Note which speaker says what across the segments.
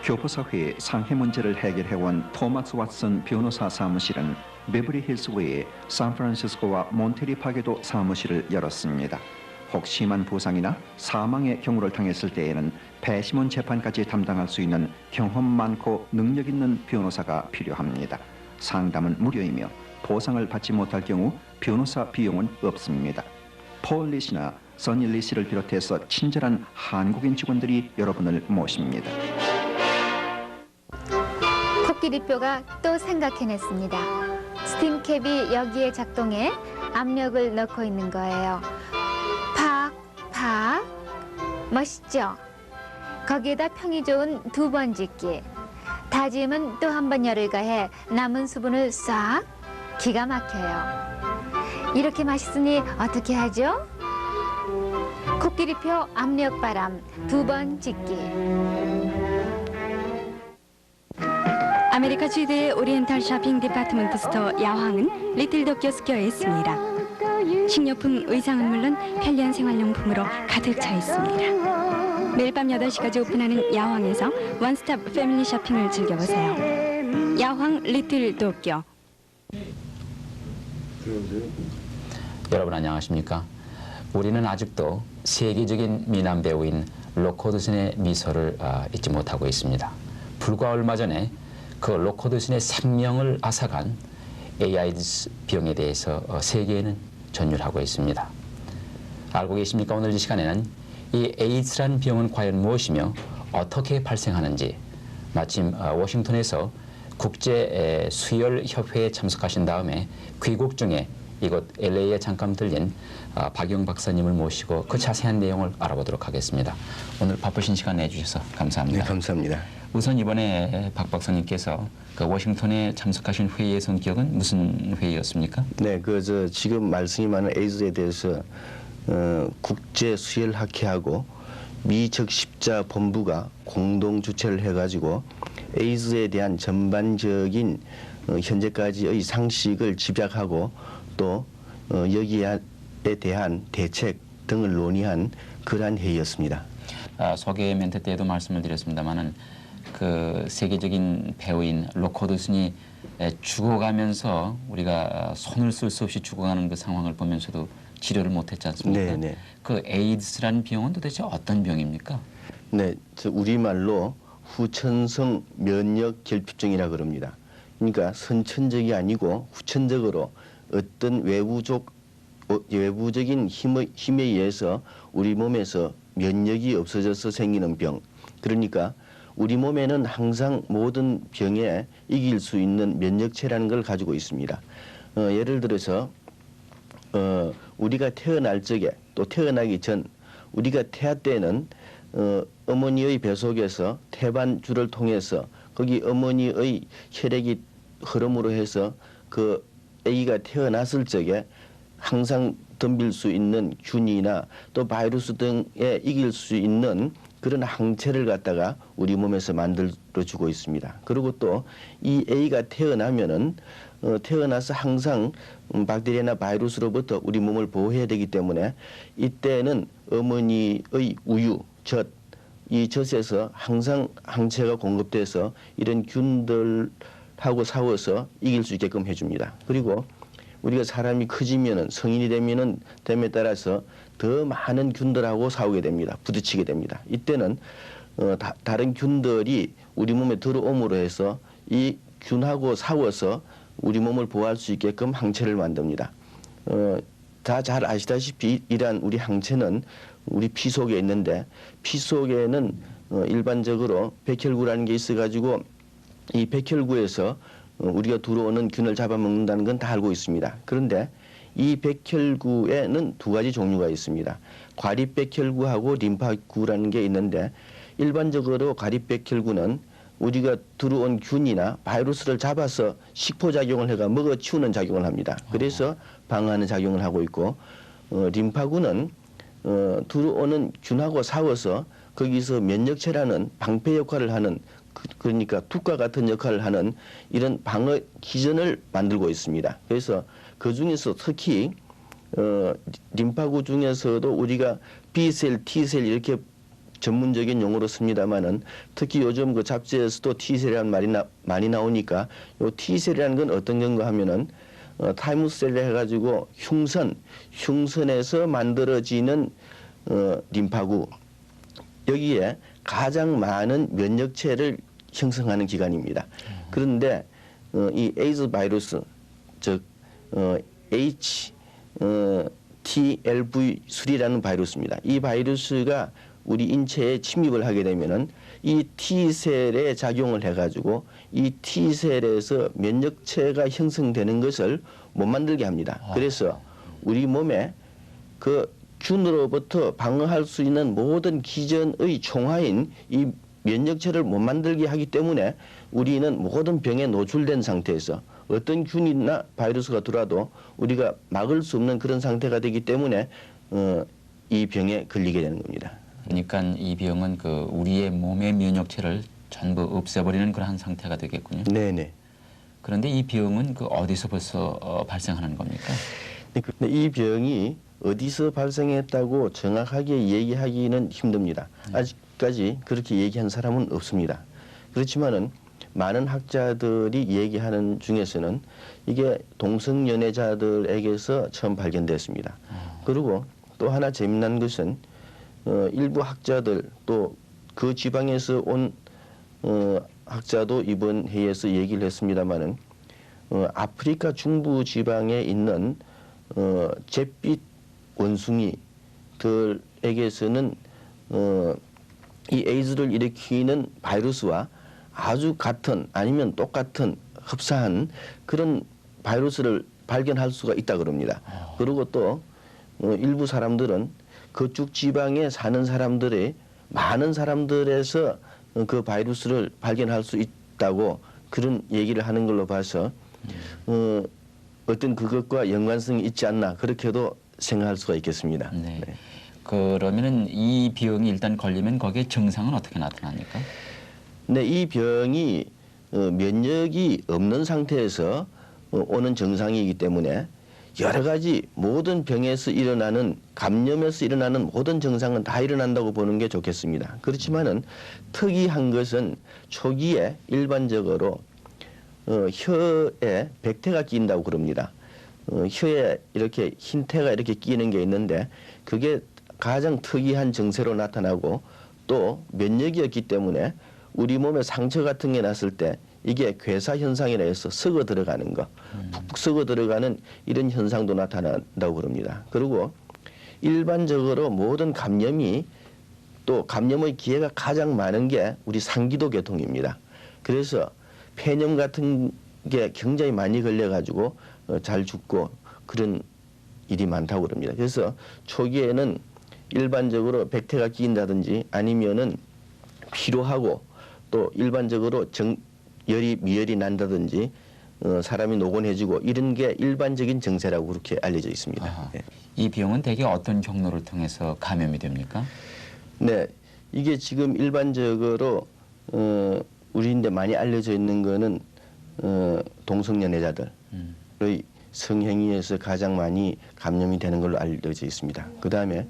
Speaker 1: 교포사회의 상해 문제를 해결해온 토마스 왓슨 변호사 사무실은 베버리 힐스 외에 샌프란시스코와 몬테리팍에도 사무실을 열었습니다. 혹 심한 부상이나 사망의 경우를 당했을 때에는 배심원 재판까지 담당할 수 있는 경험 많고 능력 있는 변호사가 필요합니다. 상담은 무료이며 보상을 받지 못할 경우 변호사 비용은 없습니다. 폴 리시나 써니 리시를 비롯해서 친절한 한국인 직원들이 여러분을 모십니다.
Speaker 2: 코끼리뼈가 또 생각해냈습니다. 스팀캡이 여기에 작동해 압력을 넣고 있는 거예요. 팍 멋있죠? 거기에다 평이 좋은 두 번 짓기. 다짐은 또 한 번 열을 가해 남은 수분을 싹. 기가 막혀요. 이렇게 맛있으니 어떻게 하죠? 코끼리표 압력바람 두 번 짓기.
Speaker 3: 아메리카 최대의 오리엔탈 쇼핑 디파트먼트 스토어 야황은 리틀 도쿄 스퀘어에 있습니다. 식료품, 의상은 물론 편리한 생활용품으로 가득 차 있습니다. 매일 밤 8시까지 오픈하는 야황에서 원스톱 패밀리 쇼핑을 즐겨보세요. 야황 리틀 도쿄.
Speaker 4: 여러분 안녕하십니까? 우리는 아직도 세계적인 미남 배우인 로커 드슨의 미소를 잊지 못하고 있습니다. 불과 얼마 전에 그 로커 드슨의 생명을 앗아간 에이드스 병에 대해서 세계에는 전율하고 있습니다. 알고 계십니까? 오늘 이 시간에는 이 에이드스라는 병은 과연 무엇이며 어떻게 발생하는지 마침 워싱턴에서 국제 수혈협회에 참석하신 다음에 귀국 중에 이곳 LA에 잠깐 들린 박영 박사님을 모시고 그 자세한 내용을 알아보도록 하겠습니다. 오늘 바쁘신 시간 내주셔서 감사합니다.
Speaker 5: 네, 감사합니다.
Speaker 4: 우선 이번에 박 박사님께서 그 워싱턴에 참석하신 회의의 성격은 무슨 회의였습니까?
Speaker 5: 네, 지금 말씀이 많은 에이즈에 대해서 국제 수혈학회하고 미적십자 본부가 공동 주최를 해가지고 에이즈에 대한 전반적인 현재까지의 상식을 집약하고 또 여기에 대한 대책 등을 논의한 그러한 회의였습니다.
Speaker 4: 소개 멘트 때에도 말씀을 드렸습니다만은 그 세계적인 배우인 로커 드슨이 죽어가면서 우리가 손을 쓸 수 없이 죽어가는 그 상황을 보면서도 치료를 못했지 않습니까?
Speaker 5: 네네.
Speaker 4: 그 에이드스라는 병은 도대체 어떤 병입니까?
Speaker 5: 네, 우리말로 후천성 면역 결핍증이라 그럽니다. 그러니까 선천적이 아니고 후천적으로 어떤 외부적인 힘에 의해서 우리 몸에서 면역이 없어져서 생기는 병. 그러니까 우리 몸에는 항상 모든 병에 이길 수 있는 면역체라는 걸 가지고 있습니다. 예를 들어서 우리가 태어날 적에 또 태어나기 전 우리가 태아 때는 어머니의 배 속에서 태반줄을 통해서 거기 어머니의 혈액이 흐름으로 해서 그 아기가 태어났을 적에 항상 덤빌 수 있는 균이나 또 바이러스 등에 이길 수 있는 그런 항체를 갖다가 우리 몸에서 만들어주고 있습니다. 그리고 또 이 아기가 태어나면은 태어나서 항상 박테리아나 바이러스로부터 우리 몸을 보호해야 되기 때문에 이때는 어머니의 우유, 젖, 이 젖에서 항상 항체가 공급돼서 이런 균들하고 싸워서 이길 수 있게끔 해줍니다. 그리고 우리가 사람이 커지면은 성인이 되면은 됨에 따라서 더 많은 균들하고 싸우게 됩니다. 부딪히게 됩니다. 이때는 다른 균들이 우리 몸에 들어옴으로 해서 이 균하고 싸워서 우리 몸을 보호할 수 있게끔 항체를 만듭니다. 다 잘 아시다시피 이러한 우리 항체는 우리 피 속에 있는데 피 속에는 일반적으로 백혈구라는 게 있어가지고 이 백혈구에서 우리가 들어오는 균을 잡아먹는다는 건 다 알고 있습니다. 그런데 이 백혈구에는 두 가지 종류가 있습니다. 과립백혈구하고 림파구라는 게 있는데 일반적으로 과립백혈구는 우리가 들어온 균이나 바이러스를 잡아서 식포작용을 해가 먹어치우는 작용을 합니다. 그래서 방어하는 작용을 하고 있고 림파구는 들어오는 균하고 싸워서 거기서 면역체라는 방패 역할을 하는 그러니까 툭과 같은 역할을 하는 이런 방어 기전을 만들고 있습니다. 그래서 그 중에서 특히 림파구 중에서도 우리가 B셀, T셀 이렇게 전문적인 용어로 씁니다만은 특히 요즘 그 잡지에서도 T셀이라는 말이 많이 나오니까 요 T셀이라는 건 어떤 건가 하면은 타이무셀을 해가지고 흉선에서 만들어지는 림파구 여기에 가장 많은 면역체를 형성하는 기관입니다. 그런데 이 에이즈 바이러스 즉 HTLV3라는 바이러스입니다. 이 바이러스가 우리 인체에 침입을 하게 되면은 이 T셀에 작용을 해가지고 이 T셀에서 면역체가 형성되는 것을 못 만들게 합니다. 그래서 우리 몸에 그 균으로부터 방어할 수 있는 모든 기전의 총화인 이 면역체를 못 만들게 하기 때문에 우리는 모든 병에 노출된 상태에서 어떤 균이나 바이러스가 들어와도 우리가 막을 수 없는 그런 상태가 되기 때문에 이 병에 걸리게 되는 겁니다.
Speaker 4: 그러니까 이 병은 그 우리의 몸의 면역체를 전부 없애버리는 그러한 상태가 되겠군요.
Speaker 5: 네네.
Speaker 4: 그런데 이 병은 그 어디서부터 발생하는 겁니까?
Speaker 5: 근데 이 병이 어디서 발생했다고 정확하게 얘기하기는 힘듭니다. 아직까지 그렇게 얘기한 사람은 없습니다. 그렇지만은 많은 학자들이 얘기하는 중에서는 이게 동성연애자들에게서 처음 발견됐습니다. 그리고 또 하나 재미난 것은 일부 학자들 또 그 지방에서 온 학자도 이번 회의에서 얘기를 했습니다마는 아프리카 중부 지방에 있는 잿빛 원숭이들에게서는 이 에이즈를 일으키는 바이러스와 아주 같은 아니면 똑같은 흡사한 그런 바이러스를 발견할 수가 있다 그럽니다. 그리고 또 일부 사람들은 그쪽 지방에 사는 사람들의 많은 사람들에서 그 바이러스를 발견할 수 있다고 그런 얘기를 하는 걸로 봐서 어떤 그것과 연관성이 있지 않나 그렇게도 생각할 수가 있겠습니다.
Speaker 4: 네.
Speaker 5: 네.
Speaker 4: 그러면은 이 병이 일단 걸리면 거기에 증상은 어떻게 나타납니까?
Speaker 5: 네, 이 병이 면역이 없는 상태에서 오는 증상이기 때문에 여러 가지 모든 병에서 일어나는 감염에서 일어나는 모든 증상은 다 일어난다고 보는 게 좋겠습니다. 그렇지만은 특이한 것은 초기에 일반적으로 혀에 백태가 끼인다고 그럽니다. 혀에 이렇게 흰 태가 이렇게 끼는 게 있는데 그게 가장 특이한 증세로 나타나고 또 면역이 없기 때문에 우리 몸에 상처 같은 게 났을 때 이게 괴사 현상이라 해서 썩어 들어가는 거, 푹푹 썩어 들어가는 이런 현상도 나타난다고 그럽니다. 그리고 일반적으로 모든 감염이 또 감염의 기회가 가장 많은 게 우리 상기도 계통입니다. 그래서 폐렴 같은 게 굉장히 많이 걸려가지고 잘 죽고 그런 일이 많다고 그럽니다. 그래서 초기에는 일반적으로 백태가 끼인다든지 아니면은 피로하고 또 일반적으로 미열이 난다든지 사람이 노곤해지고 이런 게 일반적인 증세라고 그렇게 알려져 있습니다. 네.
Speaker 4: 이 병은 대개 어떤 경로를 통해서 감염이 됩니까?
Speaker 5: 네, 이게 지금 일반적으로 우리인데 많이 알려져 있는 거는 동성연애자들의 성행위에서 가장 많이 감염이 되는 걸로 알려져 있습니다. 그 다음에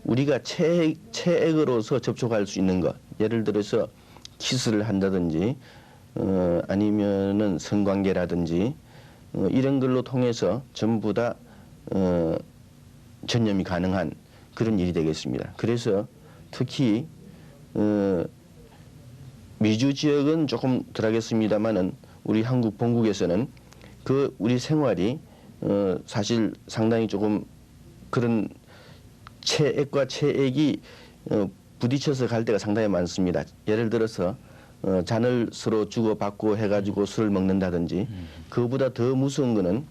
Speaker 5: 우리가 체액으로서 접촉할 수 있는 것, 예를 들어서 키스를 한다든지 아니면은 성관계라든지 이런 걸로 통해서 전부 다 전염이 가능한 그런 일이 되겠습니다. 그래서 특히 미주 지역은 조금 덜하겠습니다만은 우리 한국 본국에서는 그 우리 생활이 사실 상당히 조금 그런 체액과 체액이 부딪혀서 갈 때가 상당히 많습니다. 예를 들어서 잔을 서로 주고받고 해가지고 술을 먹는다든지 그보다 더 무서운 거는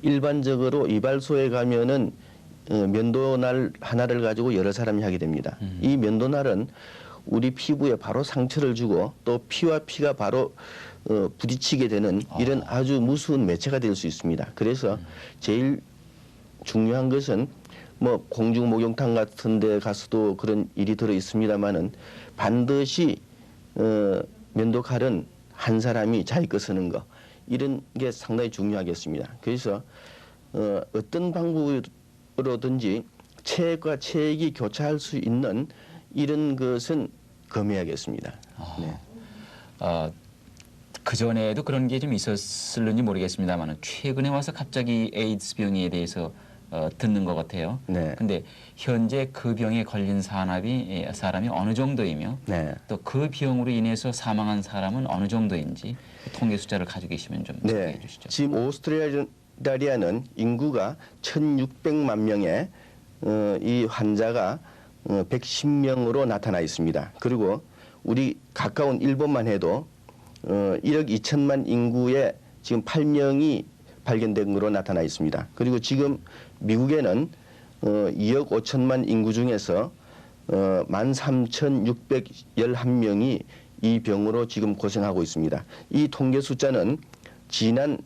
Speaker 5: 일반적으로 이발소에 가면은 면도날 하나를 가지고 여러 사람이 하게 됩니다. 이 면도날은 우리 피부에 바로 상처를 주고 또 피와 피가 바로 부딪히게 되는 이런 아주 무서운 매체가 될 수 있습니다. 그래서 제일 중요한 것은 뭐 공중 목욕탕 같은 데 가서도 그런 일이 들어 있습니다만은 반드시 면도칼은 한 사람이 자기 거 쓰는 거 이런 게 상당히 중요하겠습니다. 그래서 어떤 방법으로든지 체액과 체액이 교차할 수 있는 이런 것은 검해야겠습니다. 네.
Speaker 4: 그 전에도 그런 게 좀 있었을는지 모르겠습니다만 최근에 와서 갑자기 에이드스 병에 대해서 듣는 것 같아요.
Speaker 5: 네.
Speaker 4: 근데 현재 그 병에 걸린 사람이 어느 정도이며
Speaker 5: 네.
Speaker 4: 또 그 병으로 인해서 사망한 사람은 어느 정도인지 통계 숫자를 가지고 계시면 좀 소개해
Speaker 5: 네.
Speaker 4: 주시죠.
Speaker 5: 지금 오스트레일리아는 인구가 1,600만 명의 이 환자가 110명으로 나타나 있습니다. 그리고 우리 가까운 일본만 해도 1억 2천만 인구에 지금 8명이 발견된 것으로 나타나 있습니다. 그리고 지금 미국에는 2억 5천만 인구 중에서 13,611명이 이 병으로 지금 고생하고 있습니다. 이 통계 숫자는 지난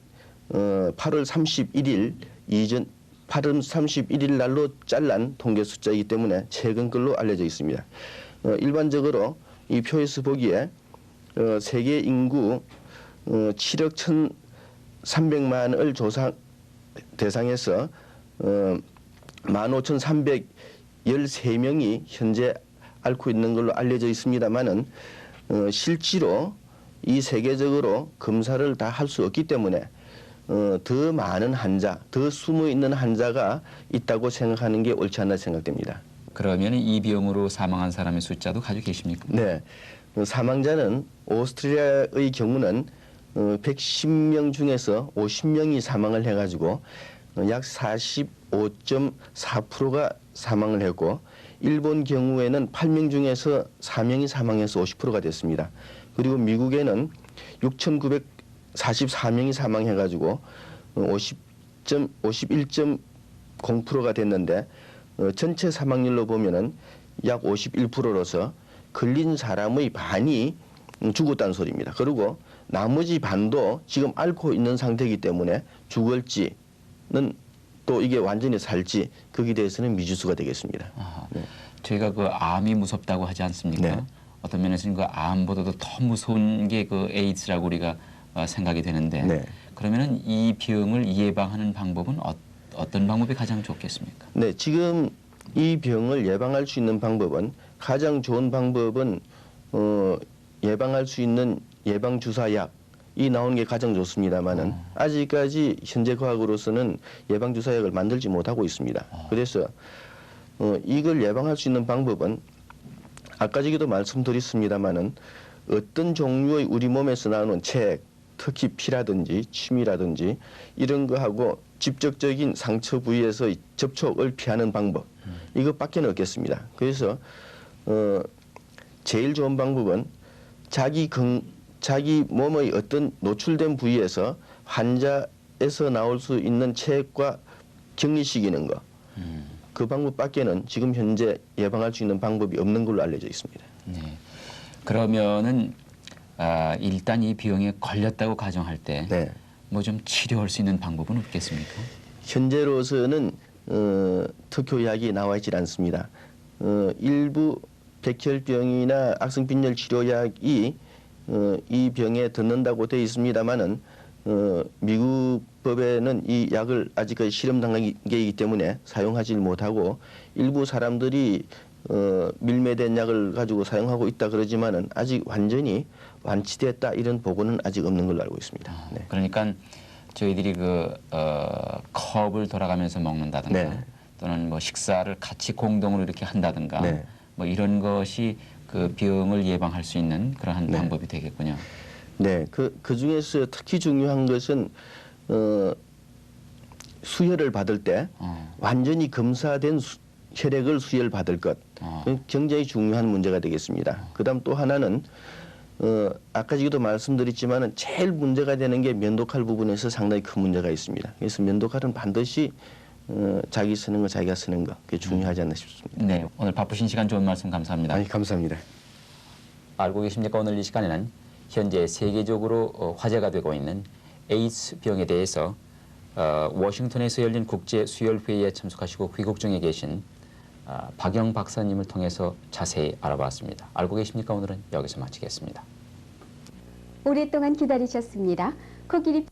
Speaker 5: 8월 31일 이전 8월 31일 날로 잘란 통계 숫자이기 때문에 최근 걸로 알려져 있습니다. 일반적으로 이 표에서 보기에 세계 인구 7억 1,300만을 조사 대상에서 15,313명이 현재 앓고 있는 걸로 알려져 있습니다만은 실제로 이 세계적으로 검사를 다 할 수 없기 때문에 더 많은 환자, 더 숨어 있는 환자가 있다고 생각하는 게 옳지 않나 생각됩니다.
Speaker 4: 그러면 이 병으로 사망한 사람의 숫자도 가지고 계십니까?
Speaker 5: 네, 사망자는 오스트리아의 경우는 110명 중에서 50명이 사망을 해가지고 약 45.4%가 사망을 했고 일본 경우에는 8명 중에서 4명이 사망해서 50%가 됐습니다. 그리고 미국에는 6,944명이 사망해가지고 51.0%가 됐는데 전체 사망률로 보면은 약 51%로서 걸린 사람의 반이 죽었다는 소리입니다. 그리고 나머지 반도 지금 앓고 있는 상태이기 때문에 죽을지는 또 이게 완전히 살지 거기에 대해서는 미지수가 되겠습니다. 네.
Speaker 4: 저희가 그 암이 무섭다고 하지 않습니까?
Speaker 5: 네.
Speaker 4: 어떤 면에서는 그 암보다도 더 무서운 게 그 에이드스라고 우리가 생각이 되는데
Speaker 5: 네.
Speaker 4: 그러면은 이 병을 예방하는 방법은 어떤 방법이 가장 좋겠습니까?
Speaker 5: 네, 지금 이 병을 예방할 수 있는 방법은 가장 좋은 방법은 예방할 수 있는 예방 주사약이 나오는 게 가장 좋습니다만은 아직까지 현재 과학으로서는 예방 주사약을 만들지 못하고 있습니다. 그래서 이걸 예방할 수 있는 방법은 아까 저기도 말씀드렸습니다만은 어떤 종류의 우리 몸에서 나오는 체액, 특히 피라든지 침이라든지 이런 거하고 직접적인 상처 부위에서의 접촉을 피하는 방법 이것밖에 없겠습니다. 그래서 제일 좋은 방법은 자기 몸의 어떤 노출된 부위에서 환자에서 나올 수 있는 체액과 격리시키는 거. 그 방법밖에는 지금 현재 예방할 수 있는 방법이 없는 걸로 알려져 있습니다.
Speaker 4: 네. 그러면은 일단 이 병에 걸렸다고 가정할 때 뭐 좀
Speaker 5: 네.
Speaker 4: 치료할 수 있는 방법은 없겠습니까?
Speaker 5: 현재로서는 특효약이 나와 있질 않습니다. 일부 백혈병이나 악성빈혈 치료약이 이 병에 듣는다고 되어 있습니다만은 미국 법에는 이 약을 아직까지 실험 단계이기 때문에 사용하지 못하고 일부 사람들이 밀매된 약을 가지고 사용하고 있다 그러지만은 아직 완전히 완치됐다 이런 보고는 아직 없는 걸로 알고 있습니다. 네.
Speaker 4: 그러니까 저희들이 그 컵을 돌아가면서 먹는다든가
Speaker 5: 네.
Speaker 4: 또는 뭐 식사를 같이 공동으로 이렇게 한다든가
Speaker 5: 네.
Speaker 4: 뭐 이런 것이 그 병을 예방할 수 있는 그러한
Speaker 5: 네.
Speaker 4: 방법이 되겠군요.
Speaker 5: 네, 그 중에서 특히 중요한 것은 수혈을 받을 때 완전히 검사된 혈액을 수혈 받을 것 굉장히 중요한 문제가 되겠습니다. 그다음 또 하나는 아까 저기도 말씀드렸지만은 제일 문제가 되는 게 면도칼 부분에서 상당히 큰 문제가 있습니다. 그래서 면도칼은 반드시 자기 쓰는 거 자기가 쓰는 거 그게 중요하지 않나 싶습니다.
Speaker 4: 네, 오늘 바쁘신 시간 좋은 말씀 감사합니다.
Speaker 5: 아니 감사합니다.
Speaker 4: 알고 계십니까? 오늘 이 시간에는 현재 세계적으로 화제가 되고 있는 에이드스 병에 대해서 워싱턴에서 열린 국제 수혈 회의에 참석하시고 귀국 중에 계신 박영 박사님을 통해서 자세히 알아봤습니다. 알고 계십니까? 오늘은 여기서 마치겠습니다.
Speaker 3: 오랫동안 기다리셨습니다. 코끼리